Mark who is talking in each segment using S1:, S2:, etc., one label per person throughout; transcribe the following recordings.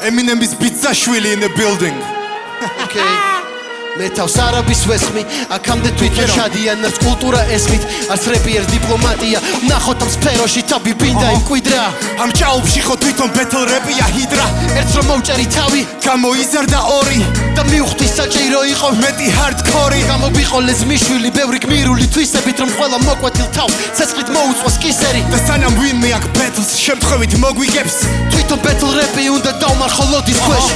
S1: Eminem's Bitzashvili in the building.
S2: Okay. Metავს არაბის ვესხმი, აქამდე თვითონ შადიან რაც კულტურა ესმით, არც რეპიერს დიპლომატია, ნახოთ ამ სფეროში თავი ბინდა იმკვიდრა.
S1: ამ ჭაობში ხო თვითონ ბეთლ რეპია ჰიდრა.
S2: ერთს რომ მოვჭერი თავი,
S1: გამოიზარდა ორი
S2: და მივხვდი საჭირო იყო
S1: მეტი ჰარდკორი.
S2: გამოვიყოლეს მიშვილი, ბევრი გმირული თვისებით, რომ ყველა მოკვეთილ თავს ცეცხლით მოუწვას კისერი.
S1: და სანამ ვინმე აქ ბეთლს შემთხვევით მოგვიგებს,
S2: თვითონ ბეთლ რეპი უნდა დავმარხო ლოდის ქვეშ.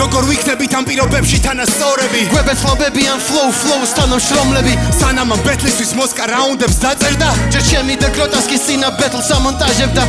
S1: როგორ ვიქნებით ამ პირობებში თანასწორები?
S2: გვებეთლობები ან flow-ს თანამშრომლები.
S1: სანამ ამ ბეთლისთვის მოსკა რაუნდებს დაწერდა,
S2: ჯერ ჩემი და გროტასკის წინა ბეთლს ამონტაჟებდა.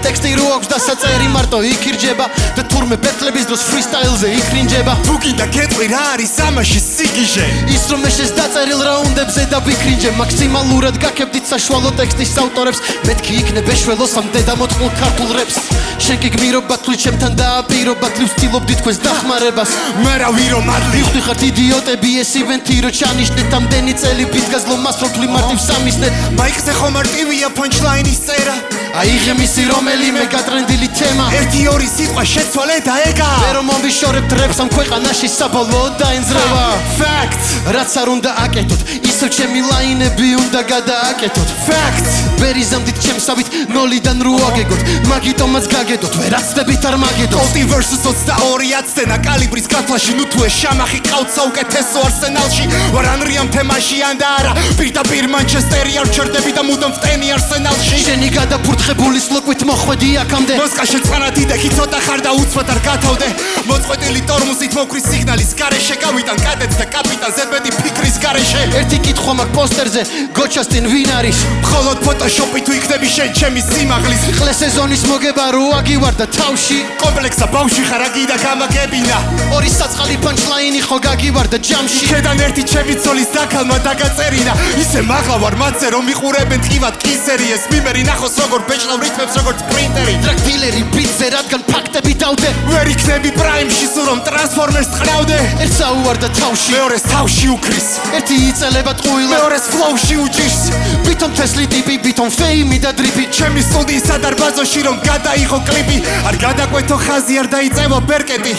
S2: ტექსტი რო აქვს და საწერი მარტო იქ ირჯება და თურმე ბეთლების დროს freestyle-ზე იქრინჯება.
S1: თუ კიდე გეტყვი რა არის ამაში სიგიჟე,
S2: ის რომ ეს დაწერილ რაუნდებზე და ვიქრინჯე, მაქსიმალურად გაკებდით საშუალო ტექსტის ავტორებს. მეთქი იქნებ ეშველოს ამ დედამოწყულ ქართულ რეპს. შენ კი გმირობ თვლით ჩემთან დააპირობ თვლით ვცდილობდი თქვენს დახმარებას.
S1: მე რა ვირო მადლი
S2: ვიხდიხართ იდიოტები ეს ივენთი რო ჩანიშნეთ ამდენი წელი ბიდგაზლო მას რო თვლი მარტივ სამისნეთ.
S1: მაიკზე ხო მარტივია punchline-ის წერა,
S2: აიღე მისი რომელიმე გატრენდილი თემა.
S1: ერთი ორი სიტყვა შეცვალე და ეგა
S2: მე რომ მომვიშორებთ რეპს ამ ქვეყანაში საბოლოოდ დაენძრევა.
S1: Facts,
S2: რაც არ უნდა აკეთოთ, ისევ ჩემი ლაინები უნდა გადააკეთოთ.
S1: facts,
S2: ბერიზამდით ჩემსავით ნოლიდან რო აგეგოთ, მაგიტომაც გაგედოთ, ვერაცდებით არ მაგედოთ.
S1: Multi versus 22 აცდენა კალიბრის გათვლაში, ნუ თუ ეს შამახი ყავთ საუკეთესო არსენალში. ვარ ანრიამ თემაში ან და არა, პირდაპირ მანჩესტერი არ ჩერდები და მუდამ ვტენი არსენალში.
S2: შენი გადაფურთხებული სლოკვით მოხვედი აქამდე.
S1: მოსკა შეწყანათი და კი ცოტა ხარ და უცბად არ გათავდე. მოწყვეტილი ტორმუსით მოვქრის სიგნალის გარეშე, გავიტან კადეტს და კაპიტანს ზედმეტი ფიქრის გარეშე.
S2: ერთი კითხვა მაქვს პოსტერზე, გოჩასტინ ვინ არის?
S1: მხოლოდ ფოტოშოპი თუ იქნები შენ ჩემი სიმაღლის.
S2: ყლე სეზონის მოგება რო აგივარ და თავში
S1: კომპლექსა ბავში ხარ აგიდა გამაგებინა.
S2: ორი საწყალი punchline ხო გაგივარ და ჯამში.
S1: შედან ერთი ჩემი ცოლის დაკალმა დაგაწერინა. ისე მაღლა ვარ მათზე რომ მიყურებენ ტკივად კისერი. ეს მიმერი ნახოს როგორ ბეჭდავ რითმებს როგორც პრინტერი.
S2: დრაგ დილერი ბიტზე რადგან ფაქტები დავდე.
S1: ვერ იქნები პრაიმში სულ რომ ტრანსფორმერს ტყნავდე.
S2: ერთს აუარ და თავში
S1: მეორეს თავში უკრის,
S2: ერთი იწელება ტყუილა.
S1: მეორეს ფლოუში უჭირს.
S2: ვითომ თესლი ტიპი, ვითომ ფეიმი და დრიპი.
S1: ჩემი სტუდიის სადარბაზოში რომ გადაიღო კლიპი, არ გადაკვეთო ხაზი არ დაიწევა ბერკეტი.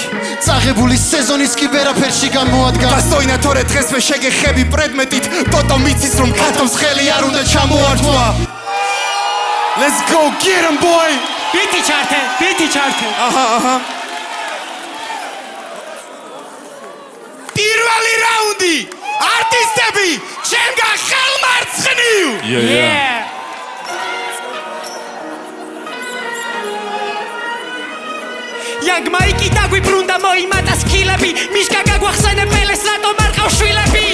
S2: წაღებული სეზონის კი ვერაფერში გამოადგა.
S1: გასწოინა თორე დღესვე შეგეხები პრედმეტით, ტოტო მიცის რომ ქათოს ხელი არ უნდა ჩამოართვა. Let's go get him boy.
S3: ბიტი ჩართე.
S1: აჰა. პირველი რაუნდი. არტისტები, ჩემგან ხელმარცხნივ.
S3: Yeah. Young Mikey დაგვიბრუნდა მოიმატა სკილები, მიშკა გაგვახსენე პელეს რატომ არ ყავს შვილები.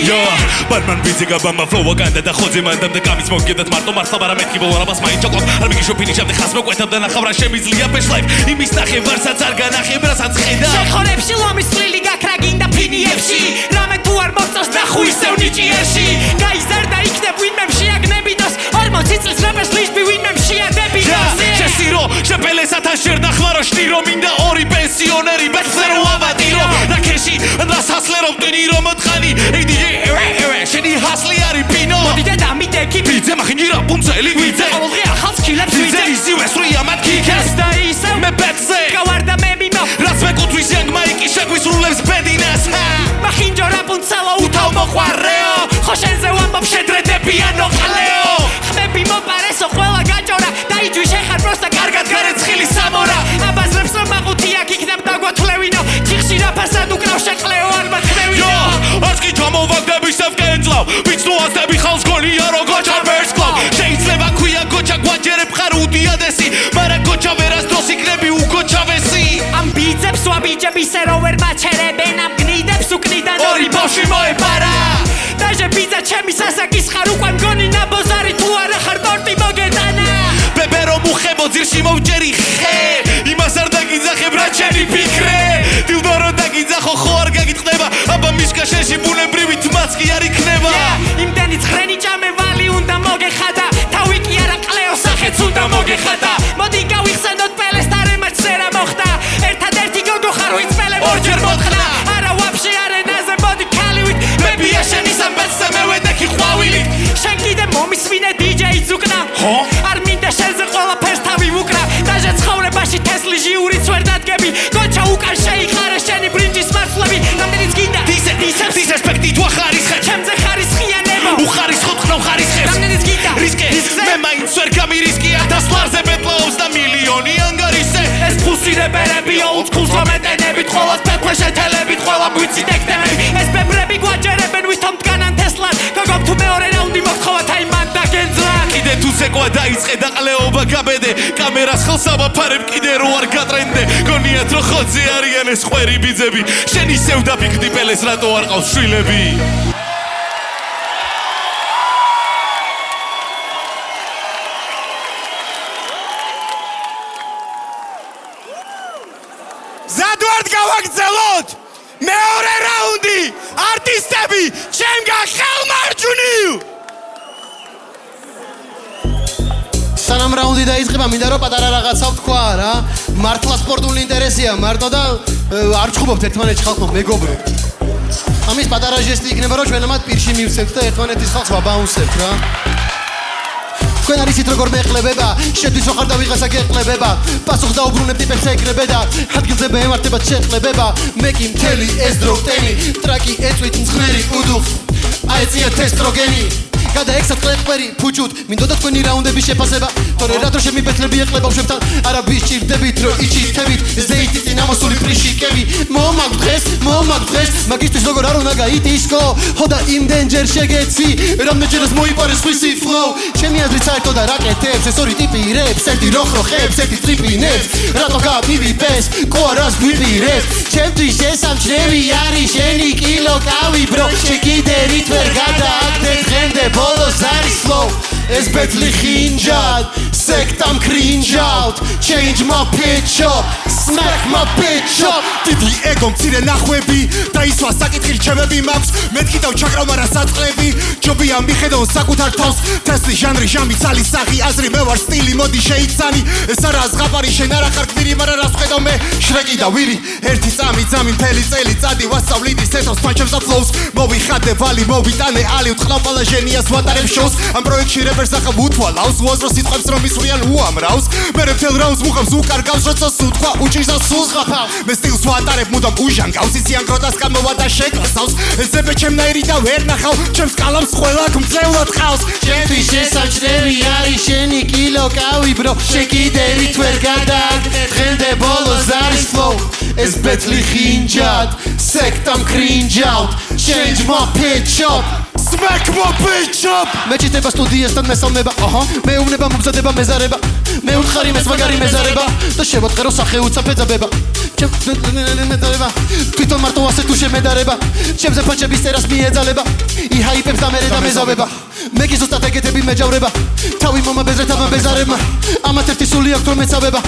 S4: ბატმან ბიზიგა ბამბა ფლოვა განდა და ხოძე მანდამ და გამის მოგედათ მარტო მარსაბარა მეთქი ბოლარაბას მაინ ჩოკლავ არ მიგიშო ფინიშამდე ხას მოკვეთავ და ნახავრა შემიძლია ფეშ ლაიფ იმის ნახე ვარსაც არ განახებ რასაც ხედა
S3: შეხორებში ლომის წვლილი გაქრაგინდა ფინიებში რამე თუ არ მოგწონს ნახუ ისევ ნიჭიერში გაიზარდა იქნებ ვინმე შეაგნებინოს 40 წელს რაპერს ლიშბი ვინმე შეადებინოს
S4: შესირო შეპელესათან შერნახმარო შტირო მინდა ორი პენსიონერი ბეთლერო ავატირო რაკეში და სასლერო მტინი რომ მოთხანი ეიდიე შენი ჰასლი არის პინო
S3: მოდიდე დამიდექი
S4: ბიძე მახინჯირა პუნცელი ვიძე
S3: ყოველდღე ახალ სკილებს ვიძე
S4: ისივე სრია მათ კიკეს
S3: და ისევ
S4: მე ბეთზე
S3: გავარდა მე მიმო
S4: რაც მეკუთვის Young Mikey შეგვისრულებს ბედინას
S3: მახინჯო რაპუნცელო უთავ მოყვარეო ხო შენზე ვამბობ შედრედებიანო ყლეო ხმები მოპარესო ყველა გაჭორა დაიჯვი შეხარ პროსტა კარგად გარეცხილი სამორა აბაზრებს რომ მაყუთი აქ იქნებ დაგვათვლევინო ჯიხში რაფასად უკრავ შეყლეო არ მახმევინო
S4: ასკი ჩამოვაგდები სევკენძლავ ვიც თუ ასდები ხალს გონია რო გოჩა ვერსკლავ შეიძლება ქვია გოჩა გვაჯერებ ხარ უდიადესი მარა გოჩა ვერას დროს იქნები უგოჩავესი
S3: ამ ბიძებს ვაბიჯები ისე რო ვერ მაჩერებენ ამ გნიდებს უკნიდან
S4: ორი ბავში მოეპარა
S3: დაჟე ბიძა ჩემი სასაკის ხარ უკვე მგონი ნაბოზარი თუ არა ხარ ტორტი მოგეტანა
S4: ბებერო მუხებო ძირში მოვჯერი ხე იმას არ დაგიძახებ რა ჩემი ფიქრე დილდო რო დაგიძახო ხო არ გაგიტყდება აბა მიშკა შენში ბუნებრივი თმაც კი არ იქნება
S3: იმდენი ცხრენი ჭამე ვალი უნდა მოგეხადა თავი კი არა ყლეო სახეც უნდა მოგეხადა მოდი გავიხსენოთ პელეს დარემაც ზერა მოხდა ერთადერთი გოგო ხარ ვინც პელე ორჯერ მოთხნა არა ვაფშე არენაზე მოდი ქალივით მე ბია შენი სამბეთზე მე ვედექი ყვავილით შენ კიდე მომისმინე DJ-ს უკნა
S4: ხო?
S3: არ მინდა შენზე ყველაფერს თავი ვუკრა დაჟე
S4: ცეკვა დაიწყე და ყლეობა გაბედე კამერას ხელს ამაფარებ კიდე რო არ გატრენდე გონიათ რომ ხოძე არიან ეს ხვერი ბიძები შენ ისევ დაფიქრდი პელეს რატო არ ყავს შვილები
S1: ზადვართ გავაგრძელოთ მეორე რაუნდი არტისტები ჩემგან ხელმარჯვნივ
S2: სანამ რაუნდი დაიწყება მინდა რომ პატარა რაღაცა ვთქვა რა მართლა სპორტული ინტერესია მარტო და არ ჩხუბობთ ერთმანეთს ხალხო მეგობრო ამის პატარა ჟესტი იქნება რომ ჩვენ ამათ პირში მივცემთ და ერთმანეთის ხალხს ვაბაუნსებთ რა თქვენ არიცით როგორ მეყლებება შეთვის რო ხარ და ვიღაცა გეყლებება პასუხ დაუბრუნებ ტიპებს ეკრებე და ადგილზე მეემართება შეხლებება მე კი მთელი ეს დრო ვტენი ტრაკი ეწვით მძღნერი უდუხს აეწია ტესტროგენი გადაექსა წლეყვერი ფუჩუთ მინდოდა თქვენი რაუნდების შეფასება თორე რატო შემიბეთლები ეყლებავ შევთან არა ვისჭირდებით რომ იჩითებით ზეითი წინამოსული პრიშიკები მომაგ დღეს მაგისტრის როგორ არ უნდა გაიტისკო ხოდა იმდენჯერ შეგეცი რამდენჯერაც მოიპარეს ხვისი ფლოუ ჩემი აზრით საერთოდ არ აკეთებს ეს ორი ტიპი რებს ერთი როხროხებს ერთი ტრიპინებს რატო გავივიპეს ყო არას გვიპირებს ჩემთვის შესამჩნევი არის შენი კილო კავი bro შეკიდე რით ვერ გადააგდე დღემდე ბოლოს არის flow ეს ბეთლი ხინჯად სექტამ კრინჯაუტ change my pitch up smack my bitch up
S1: დიდი ეგო მცირე ნახვები და ისვა საკითხი რჩევები მაქვს მეთქი და ჩაკრავ მარა საწყლები ჯობია მიხედავ საკუთარ თავს თესლი ჟანრი ჟამი ცალი სახი აზრი მე ვარ სტილი მოდი შეიცანი ეს არა ზღაპარი შენ არა ხარ გმირი მაგრამ რას ხედავ მე შრეკი და ვირი ერთი წამი მთელი წელი წადი ვასწავლიდი სეთოს პანჩებს და ფლოუს მოვიხადე ვალი მოვიტანე ალი ვწყნავ პალაჟენიას ვატარებ შოუს ამ პროექტში რეპერს ახლა უთვალავს უაზრო სიტყვებს რომ ისვრიან უამრავს მე მთელ რაუნდს მუხავს უკარგავს როცა სუთქვა უჭირს და სულს ღაფავს მე სტილს ვატარებ მუდამ უჟანგავს იციან გროდას გამოვა და შეკასავს ესებე ჩემნაირი და ვერ ნახავ ჩემს კალამს ყველა გმწევლად ყავს
S2: ჩემთვის შესამჩნევი არის შენი კილო კავი bro შეკიდე რით ვერ გადააგდე დღემდე ბოლოს არის flow ეს ბეთლი ხინჯად სექტამ კრინჯაუტ change my pitch up
S1: smack my bitch up
S2: მე ჩიტება სტუდიასთან მესალმება აჰა მეუბნება მომზადება მეზარება მე უთხარი მეს მაგარი მეზარება და შევატყერო სახეუცა ფეძაბება მეზარება თვითონ მარტო ასე თუ შემედარება ჩემზე ფანჩების წერას მიეძალება იჰაიპებს და მერე და მეზავება მე კი ზუსტად ეგეთები მეჯავრება თავი მომაბეზრეთ ამა ბეზარებმა ამათ ერთი სული აქვს რომ მეცავება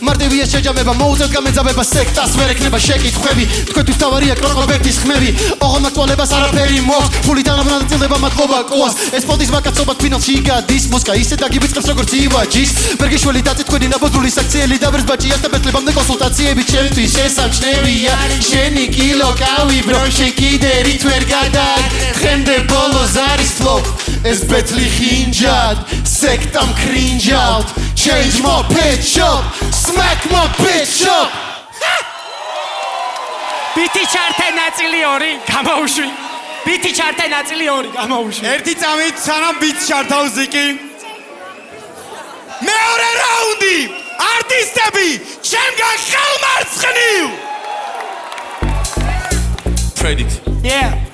S2: მარტივია შეჯამება მოუწევთ გამეძავება სექტას ვერ ეკნება შეკითხვები თქვენთვის თავარია კროკობერტის ხმები ოღონდ აქტუალებას არაფერი მოაქვს ფულით ანაწილდება მადლობა ყოას ეს პოდის მაკაცობა ფინალში გადის მოსკა ისე დაგიბიწყებს როგორც ივაჯის ბერგიშვილი დაწი თქვენი ნაბოზრული საქციელი და ვერს ბაჭიას და ბეთლებამდე კონსულტაციები ჩემთვის შესამჩნევია შენი კილო კავი bro შეკიდე რით ვერ გადააგდე დღემდე ბოლოს არის flow ეს ბეთლი ხინჯად სექტამ კრინჯაუტ change my pitch up smack my bitch up
S3: ბიტი ჩარტე ნაწილი 2 გამოუშვი ბიტი ჩარტე ნაწილი 2 გამოუშვი
S1: ერთი წამით სანამ ბიტს ჩართავ ზიკი მეორე რაუნდი არტისტები ჩემგან ხელმარცხნივ
S4: predict
S3: yeah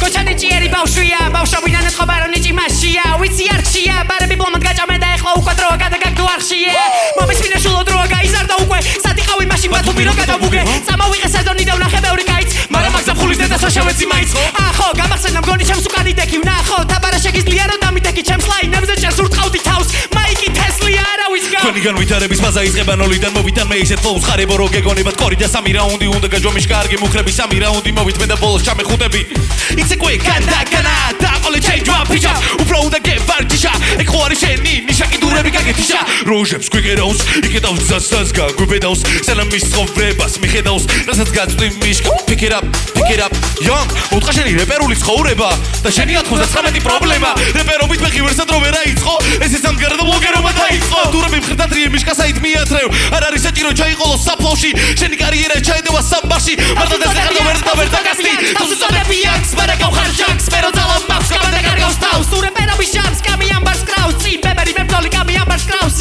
S3: კოჩანი ჭიერი ბავშვია ბავშვობიდან ეთყობა რომ ნიჭი მასშია ვიცი არხშია ბარები ბლომად გაჭამე და ეხლა უკვე დროა გადაგაგდო არხშია მომისმინე შულო დროა გაიზარდა უკვე სადიყავი მაშინ ბათუმი რო გადავუგე წამოვიღე სეზონი და ვნახე ბევრი კაიც მაგრამ მაგ ზაფხულის დედასო შევეცი მაინც ახო გამახსენდა მგონი ჩემს უკანი დექი ვნახო თაბარა შეგიძლია რომ დამიდექი ჩემს ლაინებზე ჭერს ურტყავდი თავს მაიკი თესლია არავის გა
S4: თქვენი განვითარების ფაზა იწყება ნოლიდან მოვიტან მე ისეთ ფლოუს ხარებო რო გეგონებათ კორი და 3 რაუნდი უნდა გაჯომიშ კარგი მუხრები 3 რაუნდი მოვით მე და ბოლოს ჩამეხუტები იცეკვე განდაგანა და ყოლე change my pitch up უფრო უნდა გევარჯიშა ეგ ხო არის შენი ნიშა კიდურები გაგეთიშა როჟებს გვიგერავს იკეთავს ძასას გაგვიბედავს სანამ ის ცხოვრებას მიხედავს რასაც გაწვდი მიშკა pick it up young მოთხა შენი რეპერული ცხოვრება და შენი 99 პრობლემა რეპერობით მე ღირსად რო ვერ აიწყო ესე სამგარა და ბლოგერობა დაიწყო დურები მხრდად რიე მიშკასაით მიათრევ არ არის საჭირო ჩაიყოლო საფლოვში შენი კარიერა ჩაედევა სამბარში მარტო და ვერ დაგასტი თავს უწოდები აკს მაგრამ ხარ შაქს პერო ძალა მაქვს გამადა კარგავს თავს
S3: თუ რეპერები შამს კამი ამბარს კრაუს წინ ბებერი მებრძოლი კამი ამბარს კრაუს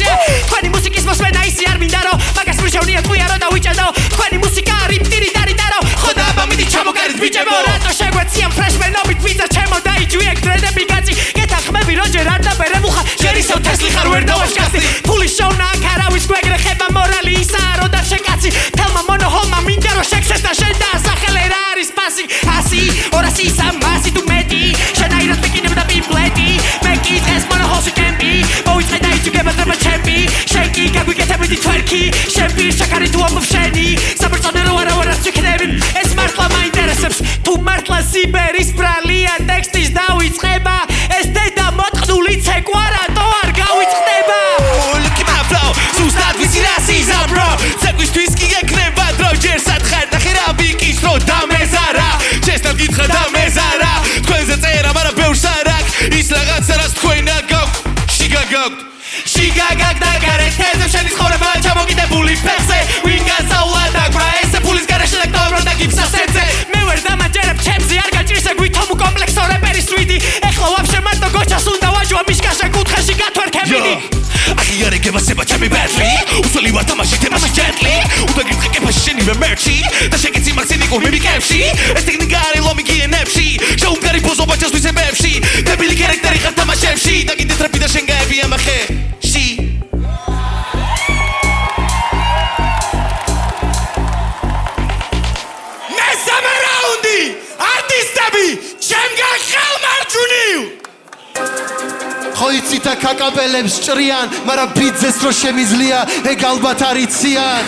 S3: თქვენი მუსიკის მოსმენა ისი არ მინდა რომ მაგას მიშოვნია თქვია რომ დავიჭედო თქვენი მუსიკა არის მტირი დარიდარო ხოდა აბა მიდი ჩამოგარით ბიჭებო რატო შეგვეცი იციან ფრეშმენობით ვიცა ჩემო დაიჯვიეკ დრედები გაწი გეთახმები როჯერ არ დაბერებ უხარ ჯერისო თესლი ხარ ვერ დავაშკაცი ფულის შოვნა აქ არავის გვეგრეხება მორალი ისაა რო და შეკაცი თელმა მონოჰოლმა მინდა რომ შეგცეს და შენ დაასახელე რა არის ფასი 100 200 300 თუ მეტი შენაირად მეკინებ და პიმპლეტი მე კი დღეს მონოჰოლში კემპი მოიწყე და იჯგება დრომა ჩემპი შეკი გაგვიკეთებდი თვერკი შენ პირშაქარი თუ ამბობ შენი საბრძანელო არავარას ვიქნები ეს მართლა მაინტერესებს თუ მართლა სიბერის ბრალია ტექსტის დავიწყება ეს დედა მოტყნული ცეკვა რატო არ გავიწყდება
S4: Look at my flow ზუსტად ვიცი რა სიზა bro ცეკვისთვის კი ეკნება დრო ჯერ სათხარ ნახე რა ვიკის რო დამეზარა ჩესთან გითხრა დამეზარა თქვენზე წერა მაგრამ ბევრს არ აქვს ის რაღაცა რაც თქვენა გაქვთ შიგაგაგ და გარეთ თეზევ შენი ცხოვრება ჩამოკიდებული ფეხზე ვინ გასავლა და გრა ესე ფულის გარეშე და გდავრა და გიფსა სერце
S3: მე ვერ დამაჯერებ ჩემზე არ გაჭირსა გვითომ კომპლექსო რეპერის სვიდი ეხლა ვაფშე მარტო გოჩას უნდა ვაჯვა მიშკაშე კუთხეში გათვერქებიდი
S4: აღიარე გებასება ჩემი ბეთლი უსველი ვარ თამაში თემაში ჯეტლი უნდა გითხე კეფაში შენივე მერჩი და შეგეცი მაქსინიკურ მიმიკებში ეს ტექნიკა არის ლომი გიენებში შეუმგარი ბოზობა ჩასვის ემებში დებილი ქარაქტერი ხარ თამაშებში და კიდე ტრეპი და შენ გაები ამახეში
S3: მესამე რაუნდი არტისტები ჩემგან ხელმარჯვნივ
S2: ხო იცით აქ აკაპელებს ჭრიან მაგრამ ბიძეს რო შემიძლია ეგ ალბათ არ იციან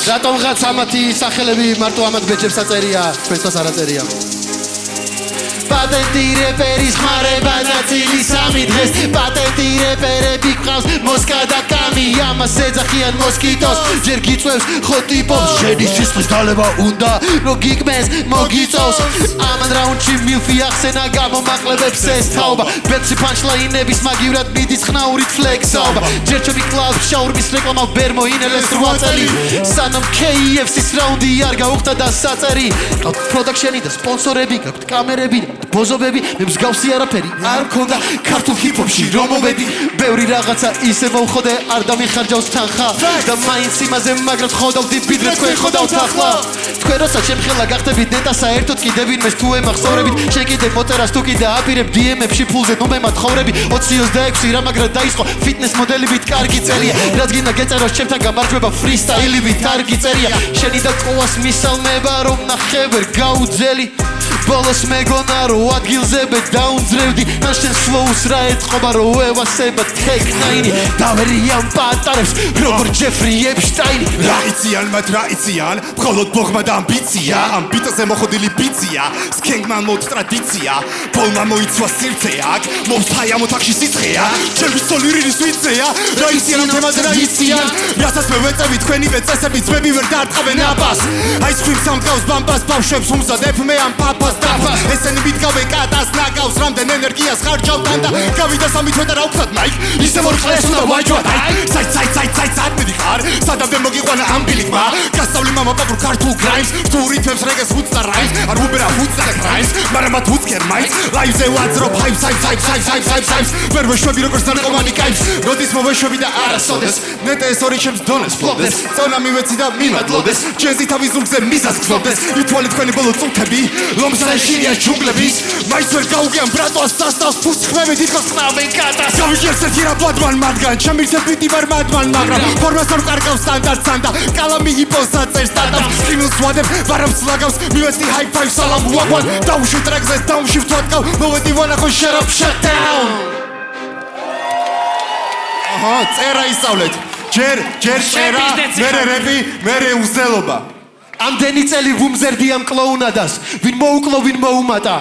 S2: რატომღაც ამათი სახელები მარტო ამათ ბეჭებს აწერია ჩვენსაც არ აწერია პატენტი რეპერის ხმარება ნაწილი სამი დღეს პატენტი რეპერები გყავს მოსკა და კამი ამას ეძახიან მოსკიტოს ჯერ გიწევს ხო ტიპობს შენი სისხლის დალება უნდა რო გიგმეს მოგიწევს ამან რაუნდში მილფი ახსენა გამომაყლებებს ეს თაობა ბეცი პანჩლაინების მაგივრად მიდის ხნაურით ფლექსაობა ჯერ ჩემი კლუბ შაურმის რეკლამა ვერ მოინელეს 8 წელი სანამ KFC-ის რაუნდი არ გაუხდა და საწერი გაქვთ პროდაქშენი და სპონსორები გაქვთ კამერები ბოზობები მე მსგავსი არაფერი არ მქონდა ქართულ ჰიპ-ჰოპში რომ მოვედი ბევრი რაღაცა ისე მომხოდე არ დამიხარჯავს თანხა და მაინც იმაზე მაგრად ხოვდავდი ვიდრე თქვენ ხოვდავთ ახლა თქვენ როცა შემხელა გახდებით ნეტა საერთოდ კიდე ვინმეს თუ ემახსოვრებით შენ კიდე მოწერას თუ კიდე აპირებ DM-ებში ფულზე ნუ მე მათხოვრები 20-26 რა მაგრად დაიწყო ფიტნეს მოდელებით კარგი წერია რაც გინდა გეწეროს ჩემთან გამარჯვება ფრისტაილივით კარგი წერია შენი და კოვას მისალმება რომ ნახე ვერ გაუძელი ბოლოს მეგონა რო ადგილზე მე დაუნძრევდი ან შენ ფლოუს რა ეთყობა რო ევასება ტექნაინი დავერიან პატარებს როგორ ჯეფრი ეპშტაინი
S1: რა იციან მათ რა იციან მხოლოდ ბოღმა და ამბიცია ამ ბიტზე მოხდილი ბიცია სქენგმა მოდ ტრადიცია ბოლმა მოიცვა სირცე აქ მოსაია მოთახში სიცხეა ჩემი სოლირის ვიცეა რა იციან ამ თემაზე რა იციან რასაც მე ვეწევი თქვენივე წესები ძმები ვერ დაარტყავენ აბას აისკრიმს ამგავს ბამბას ბავშვებს უმზადებ მე ამ პაპას ესენი მიდგავენ კატას ნაგავს რამდენ ენერგიას ხარჯავთან და გავიდა 3 თვე და რა ვქნათ მაიკ ისე მორყლეს უნდა ვაჯვათ საით მიდიხ არ სადამდე მოგიყვანა ამბილიკმა გასწავლი მამა პაპურ ქართულ კრაიმს თუ რითმებს რეგეს ვუც და რაიმს არ უბერა ვუც და კრაიმს მაგრამ მათ უცქერ მაინც ლაივზე ვაძრობ ჰაიპს ვერ ვეშვები როგორც ნარკომანი კაიმს როდის მოვეშვები და არასოდეს ნეტე ეს ორი ჩემს დონეს ფლობდეს წონა მივეცი და მიმადლოდეს ჩემს თავის ზურგზე მიზას გზნობდეს ითვალე თქვენი ბოლო წუთები ლომსა შინია ჯუნგლების მაინც ვერ გაუგიან ბრატოს სასტავს ფუცხმები თითქოს ხნავენ კატას გავიჟერს ერთი რა ბადმან მათგან ჩემირცე პიტი ვარ მადმან მაგრამ ფორმას არ კარგავს სტანდარტსთან და კალამი იპოსა წერს სტარტაპს სტრიმილს ვადებ ვარავს ლაგავს მივეცი ჰაი-ფაივ სალამ უაყვან დაუშვი ტრეკზე დაუშვი ვთვალკავ მოვედი ვანახო შერაპ შატდაუნ აჰა წერა ისწავლეთ ჯერ წერა მერე რეპი მერე უზელობა
S2: ამდენი წელი ვუმზერდი ამ კლოუნადას ვინ მოუკლო ვინ მოუმატა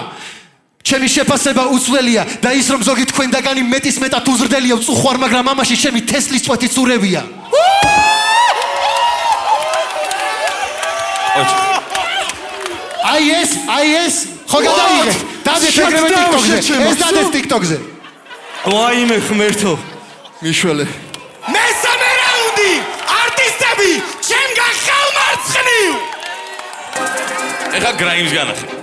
S2: ჩემი შეფასება უცვლელია და ის რომ ზოგი თქვენდაგანი მეტის მეტად უზრდელია ვწუხვარ მაგრამ ამაში ჩემი თესლის წვეთი წურებია აი ეს ხო გადაიღე დადეთ ეგრევე TikTok-ზე ეს დადეთ TikTok-ზე
S4: ვაიმე ხმერთო
S2: მიშველე
S3: მესამე რაუნდი არტისტები ჩემგან ხელმარცხნივ
S4: ეხა გრაიმს განახე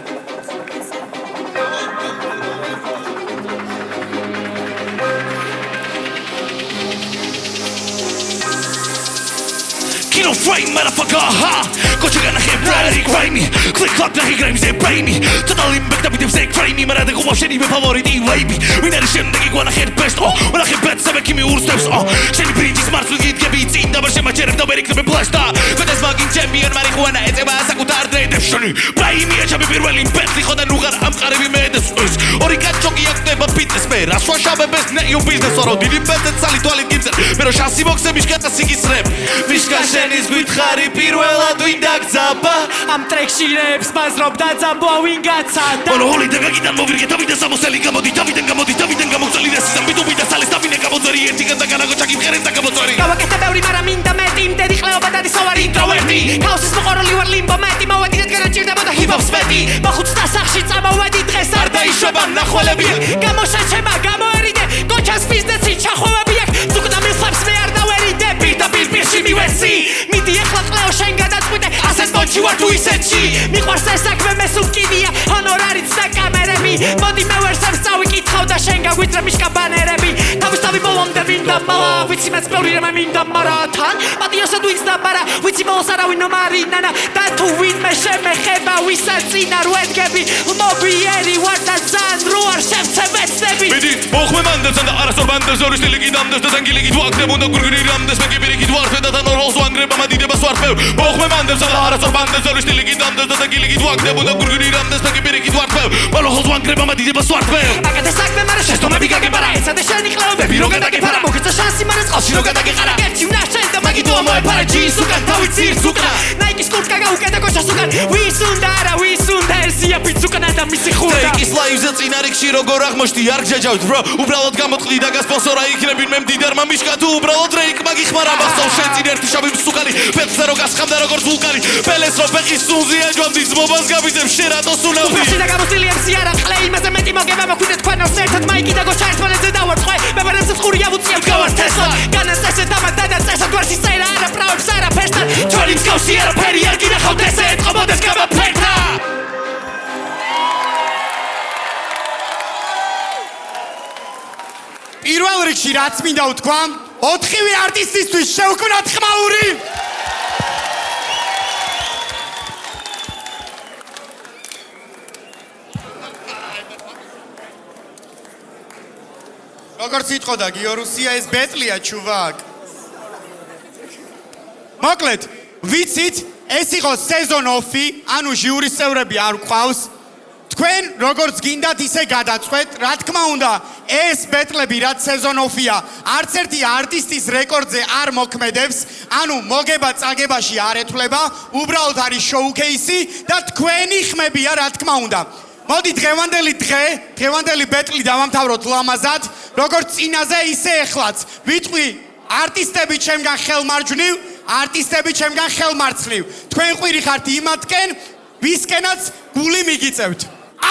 S4: Kino frame, motherfucker, ha Kocha gana he brady grimy Click clap na he grimy ze brainy Total impact up with them crazy Mara de kuba sheni me favorite baby We never shen de gwana he best Wala he bet sabe kimi ursteps Sheni bridges smart with it gebi tzin Da barshe macheref da berik me blasta Kodes magin champion marijuana Etseba sakutar drede shoni Brainy echa me pirweli Bentley khoda nugar am qarebi medes Ori kachoki yakdeba fitness me Raswa shabe best net your business Oro dili betet sali toilet gibsen Mero shasi boxe mishkata sigisrep Mishka shenis გვითხარი პირველად ვინ დაგძაბა
S3: ამ ტრეკში რეპს ბაზრობ დაძაბო ვინ გაცადა
S4: ბოლო ჰოლი დაგაკიდან მოვირგე თავიდან სამოსელი გამოდი თავიდან გამოწელი და სიზამ ბიტუბი და სალეს თავიდან გამოწერი ერთიგან და განაგო ჩაკიფხერენ და გამოწერი
S3: გავაკეთა ბევრი მაგრამ მინდა მეტი იმდენი ხლეობა და ისოვარი ინტროვერტი ქაოსის მოყარული ვარ ლიმბო მეტი მოვედი რადგან ჭირდებოდა ჰიპ-ჰოპს მეტი მოხუცთა სახში წამოვედი დღეს არ დაიშვება მნახველები გამოშეჩება გამოერიდე გოჩას ბიზნესი ჩახოვები აქ ზუგდა მილხებს მე არ დავერიდები და პირში მივეცი მიდი ახლა ყლეო შენ გადაწყვიტე ასეთ ბონჩი ვარ თუ ისეთში მიყვარს ეს საქმე მე სუკინია ჰონორარიც და კამერები მოდი მე ვერსებს წავიკითხავ და შენ გაგვიძრა მიშკა ბანერები თავისთავი ბოლომდე ვინდა მალა ვიცი მეც ბევრი რამე მინდა მარათან პატიოსად ვინც დაბარა ვიცი ბოლოს არავინ ნომარი ნანა და თუ ვინმე შემეხება ვისაც წინა რუედგები მობიერი ვარ და ძალიან რო არ შევცებეცდები
S4: მიდი მოხმე მანდებს და არასწორ ბანდებს ორი სტილი კიდამდებს და ზანგილი გითვაგდებ უნდა გურგრი რამდეს მე კიბირი გითვარდებ და თანოროლს ვანგრება მადიდება სვარფევ მოხმე მანდებს და არასწორ ბანდებს ორი სტილი კიდამდებს და ზანგილი გითვაგდებ უნდა გურგრი რამდეს მე კიბირი გითვარდებ მოლოხოს ვანგრება მადიდება სვარფევ
S3: აკეთე საქმე მაგრამ შეცდომები გაგებარა ეცადე შენი ყლეობები რო გადაგეფარა მოგეცა შანსი მაგრამ წყალში რო გადაგეყარა ერთი უნდა შენ და მაგითოა მოეფარა ჯინს უკან თავი ძირს უკან ნაიკის კურტკა გაუკეთა გოჩას უკან ვის უნდა არა ვის უნდა ესია პიცუკანა და მისი ხურა
S4: ტრეიკის ლაივზე წინა რიგში როგორ აღმოჩდი არ გჯაჯავთ bro უბრალოდ გამოწყდი და გასპონსორა იქნები მე მდიდარმა მიშკა თუ უბრალოდ რეიკ მაგიხმარა მახსოვს შენ წინ ერთი შავი მსუკალი ფეხზე რო გასხამდა როგორც ვულკანი პელეს რო ფეხის სუნზია ჯვამდი ძმობას გაბიძებ შენ რატოს უნავდი
S3: უბრალოდ და გამოსილი ემსი არა ყლე იმაზე მეტი მოგება მოგვიდე თქვენოს ერთად მაიკი და გოჩა ერთმანეთზე დავარწყვე მე ვერემს ხური ავუწიებ გავარ თესლა განაწესე და წესად ვარში წერა არა პრაობს არა ფერსთან ჩვენი მსგავსი არაფერი არ გინახავთ ესე ეთყობოდეს გამაფერთა
S1: პირველ რიგში რაც მინდა ვთქვა 4-ვე არტისტისთვის შევქმნათ ხმაური როგორც იტყოდა გიორუსია ეს ბეტლია ჩუვაკ მოკლედ ვიცით ეს იყო სეზონ ოფი ანუ ჟიურის წევრები არ გვყავს თქვენ როგორც გინდათ ისე გადაწყვეტ რა თქმა უნდა ეს ბეტლები რაც სეზონ ოფია არც ერთი არტისტის რეკორდზე არ მოქმედებს ანუ მოგება წაგებაში არ ეთვლება უბრალოდ არის შოუ-ქეისი და თქვენი ხმებია რა თქმა უნდა მოდი დღევანდელი ბეტლი დავამთავროთ ლამაზად როგორც წინაზე ისე ეხლაც ვიტყვი არტისტები ჩემგან ხელმარჯვნივ არტისტები ჩემგან ხელმარცხნივ თქვენ ყვირი ხართ იმათკენ ვისკენაც გული მიგიწევთ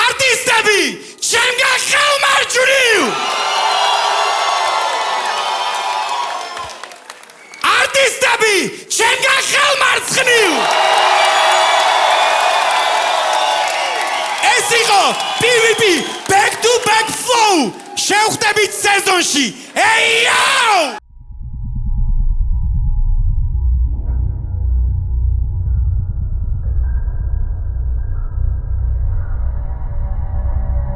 S1: არტისტები ჩემგან ხელმარჯვნივ არტისტები ჩემგან ხელმარცხნივ ეს იყო PvP back to back flow შევხვდებით სეზონში ეიო